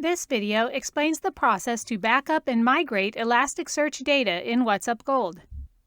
This video explains the process to backup and migrate Elasticsearch data in WhatsUp Gold.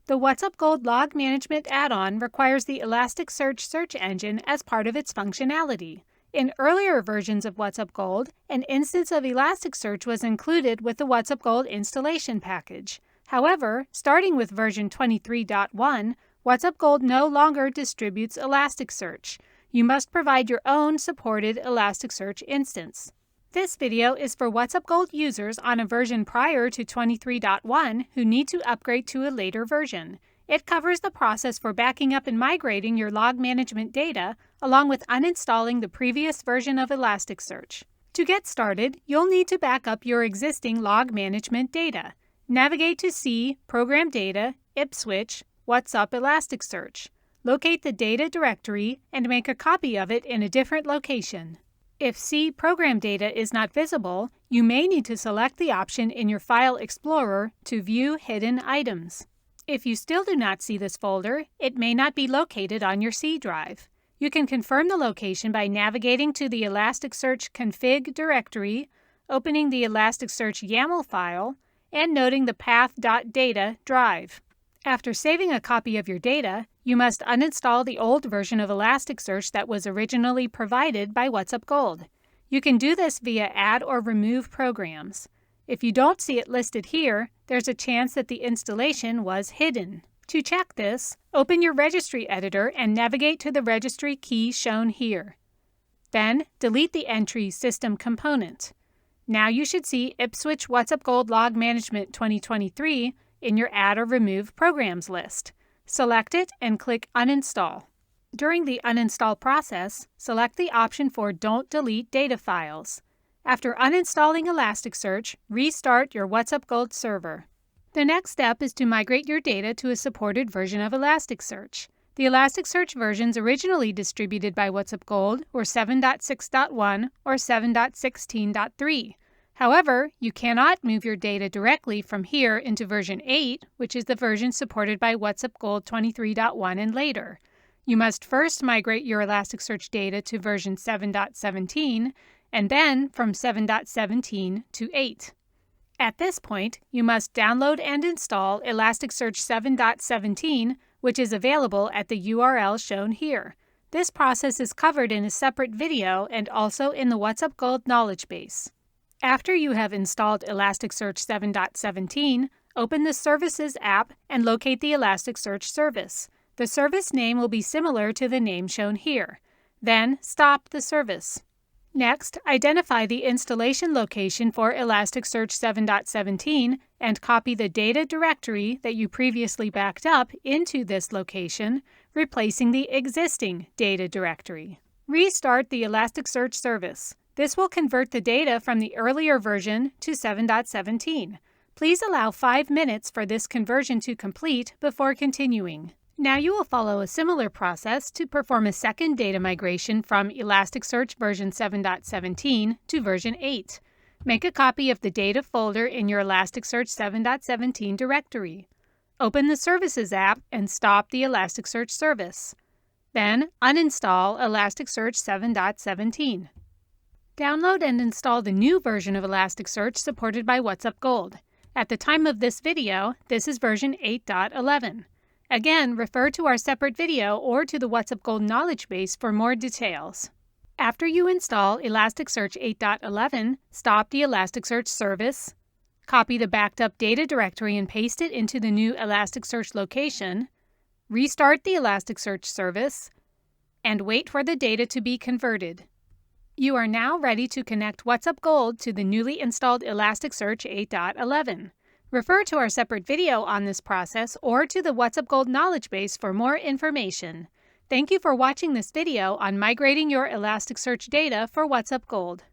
The WhatsUp Gold Log Management add-on requires the Elasticsearch search engine as part of its functionality. In earlier versions of WhatsUp Gold, an instance of Elasticsearch was included with the WhatsUp Gold installation package. However, starting with version 23.1, WhatsUp Gold no longer distributes Elasticsearch. You must provide your own supported Elasticsearch instance. This video is for WhatsUp Gold users on a version prior to 23.1 who need to upgrade to a later version. It covers the process for backing up and migrating your log management data, along with uninstalling the previous version of Elasticsearch. To get started, you'll need to back up your existing log management data. Navigate to C, Program Data, Ipswitch, WhatsUp Elasticsearch. Locate the data directory and make a copy of it in a different location. If C program data is not visible, you may need to select the option in your File Explorer to view hidden items. If you still do not see this folder, it may not be located on your C drive. You can confirm the location by navigating to the Elasticsearch config directory, opening the Elasticsearch YAML file, and noting the path.data drive. After saving a copy of your data, you must uninstall the old version of Elasticsearch that was originally provided by WhatsUp Gold. You can do this via Add or Remove Programs. If you don't see it listed here, there's a chance that the installation was hidden. To check this, open your registry editor and navigate to the registry key shown here. Then, delete the entry System Component. Now you should see Ipswitch WhatsUp Gold Log Management 2023 in your Add or Remove Programs list. Select it and click Uninstall. During the uninstall process, select the option for Don't Delete Data Files. After uninstalling Elasticsearch, restart your WhatsUp Gold server. The next step is to migrate your data to a supported version of Elasticsearch. The Elasticsearch versions originally distributed by WhatsUp Gold were 7.6.1 or 7.16.3. However, you cannot move your data directly from here into version 8, which is the version supported by WhatsUp Gold 23.1 and later. You must first migrate your Elasticsearch data to version 7.17, and then from 7.17 to 8. At this point, you must download and install Elasticsearch 7.17, which is available at the URL shown here. This process is covered in a separate video and also in the WhatsUp Gold knowledge base. After you have installed Elasticsearch 7.17, open the Services app and locate the Elasticsearch service. The service name will be similar to the name shown here. Then, stop the service. Next, identify the installation location for Elasticsearch 7.17 and copy the data directory that you previously backed up into this location, replacing the existing data directory. Restart the Elasticsearch service. This will convert the data from the earlier version to 7.17. Please allow 5 minutes for this conversion to complete before continuing. Now you will follow a similar process to perform a second data migration from Elasticsearch version 7.17 to version 8. Make a copy of the data folder in your Elasticsearch 7.17 directory. Open the Services app and stop the Elasticsearch service. Then uninstall Elasticsearch 7.17. Download and install the new version of Elasticsearch supported by WhatsUp Gold. At the time of this video, this is version 8.11. Again, refer to our separate video or to the WhatsUp Gold knowledge base for more details. After you install Elasticsearch 8.11, stop the Elasticsearch service, copy the backed up data directory and paste it into the new Elasticsearch location, restart the Elasticsearch service, and wait for the data to be converted. You are now ready to connect WhatsUp Gold to the newly installed Elasticsearch 8.11. Refer to our separate video on this process or to the WhatsUp Gold knowledge base for more information. Thank you for watching this video on migrating your Elasticsearch data for WhatsUp Gold.